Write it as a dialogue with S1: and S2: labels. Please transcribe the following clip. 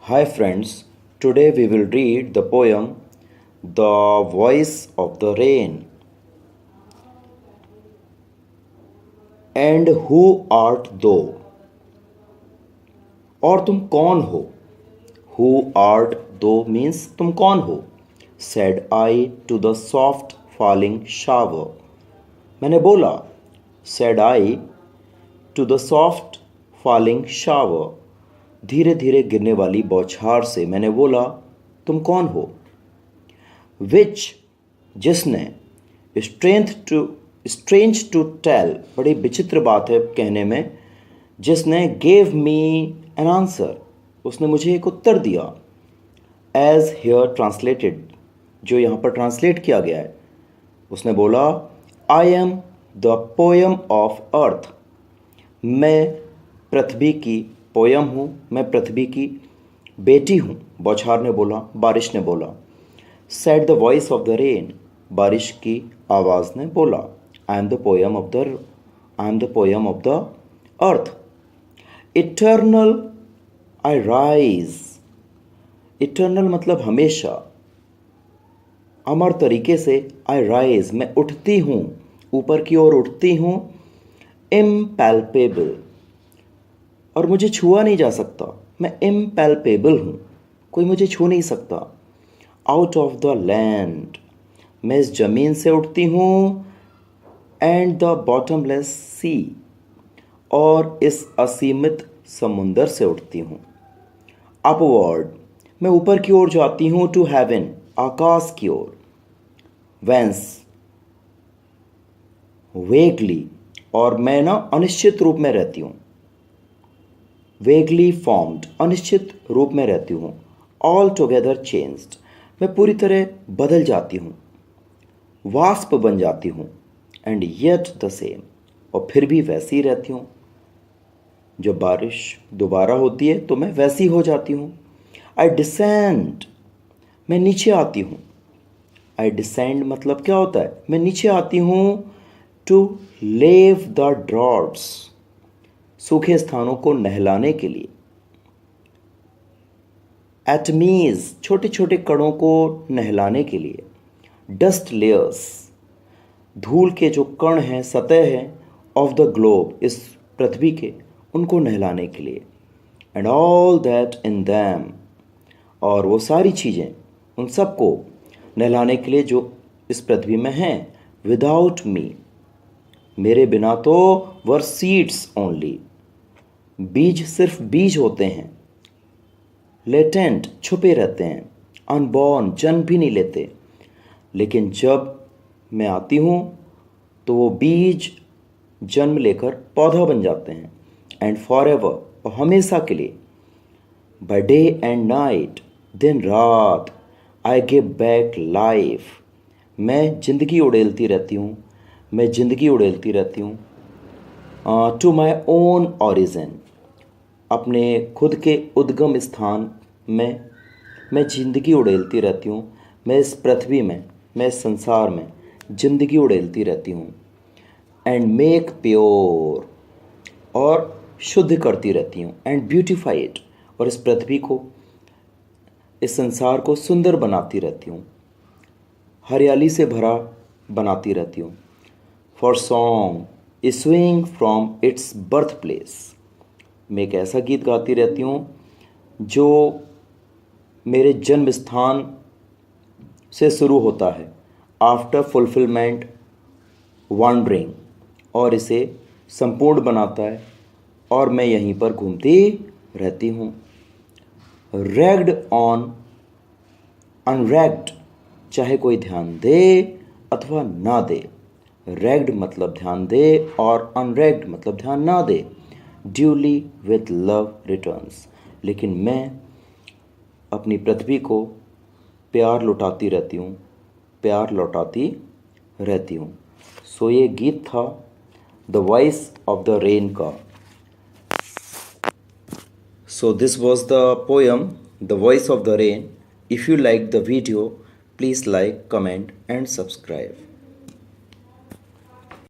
S1: Hi friends, today we will read the poem The Voice of the Rain. And who art thou? और तुम कौन हो? Who art thou means तुम कौन हो? Said I to the soft falling shower. मैंने बोला said I to the soft falling shower. धीरे धीरे गिरने वाली बौछार से मैंने बोला तुम कौन हो? विच जिसने स्ट्रेंज टू टेल बड़ी विचित्र बात है कहने में, जिसने गेव मी एन आंसर उसने मुझे एक उत्तर दिया, एज हियर ट्रांसलेटेड जो यहाँ पर ट्रांसलेट किया गया है। उसने बोला I am the poem of earth, मैं पृथ्वी की पोयम हूँ, मैं पृथ्वी की बेटी हूँ। बौछार ने बोला, बारिश ने बोला। Said the voice of the rain, बारिश की आवाज़ ने बोला I am the poem of the earth. Eternal I rise, eternal मतलब हमेशा, अमर तरीके से आई राइज मैं उठती हूँ, ऊपर की ओर उठती हूँ। इम्पैल्पेबल और मुझे छुआ नहीं जा सकता, मैं इम्पैल्पेबल हूँ, कोई मुझे छू नहीं सकता। आउट ऑफ द लैंड, मैं इस ज़मीन से उठती हूँ। एंड द बॉटमलेस सी, और इस असीमित समुंदर से उठती हूँ। अपवर्ड, मैं ऊपर की ओर जाती हूँ। टू हेवन, आकाश की ओर। वेंस, वेगली, और मैं अनिश्चित रूप में रहती हूँ। वेगली फॉर्म्ड, अनिश्चित रूप में रहती हूँ। ऑल टुगेदर चेंज्ड, मैं पूरी तरह बदल जाती हूँ, वास्प बन जाती हूँ। एंड येट द सेम, और फिर भी वैसी ही रहती हूँ। जब बारिश दोबारा होती है तो मैं वैसी हो जाती हूँ। आई डिसेंड, मैं नीचे आती हूँ। आई डिसेंड मतलब क्या होता है? मैं नीचे आती हूँ। टू लेव द ड्रॉट्स, सूखे स्थानों को नहलाने के लिए। एटमीज, छोटे छोटे कणों को नहलाने के लिए। डस्ट लेयर्स, धूल के जो कण हैं, सतह है, ऑफ द ग्लोब, इस पृथ्वी के, उनको नहलाने के लिए। And all that in them, और वो सारी चीज़ें, उन सबको नहलाने के लिए जो इस पृथ्वी में हैं। विदाउट मी, मेरे बिना तो वर सीड्स ओनली, बीज सिर्फ बीज होते हैं। लेटेंट, छुपे रहते हैं। अनबॉर्न, जन्म भी नहीं लेते। लेकिन जब मैं आती हूँ तो वो बीज जन्म लेकर पौधा बन जाते हैं। एंड फॉर एवर, और हमेशा के लिए। बाय डे एंड नाइट, दिन रात। आई गिव बैक लाइफ, मैं जिंदगी उड़ेलती रहती हूँ, मैं जिंदगी उड़ेलती रहती हूँ। टू माई ओन ऑरिजिन, अपने खुद के उद्गम स्थान में मैं जिंदगी उड़ेलती रहती हूँ। मैं इस पृथ्वी में, मैं इस संसार में जिंदगी उड़ेलती रहती हूँ। एंड मेक प्योर, और शुद्ध करती रहती हूँ। एंड ब्यूटिफाई इट, और इस पृथ्वी को, इस संसार को सुंदर बनाती रहती हूँ, हरियाली से भरा बनाती रहती हूँ। For song issuing from its birth place, मैं एक ऐसा गीत गाती रहती हूँ जो मेरे जन्म स्थान से शुरू होता है। आफ्टर फुलफिलमेंट वॉन्डरिंग, और इसे संपूर्ण बनाता है, और मैं यहीं पर घूमती रहती हूँ। रैग्ड ऑन अनरैग्ड, चाहे कोई ध्यान दे अथवा ना दे। रैग्ड मतलब ध्यान दे, और अनरैग्ड मतलब ध्यान ना दे। ड्यूली विथ लव रिटर्न्स, लेकिन मैं अपनी पृथ्वी को प्यार लौटाती रहती हूँ, प्यार लौटाती रहती हूँ। सो ये गीत था the voice of the rain का। So this was the poem the voice of the rain. If you liked the video, please like, comment and subscribe.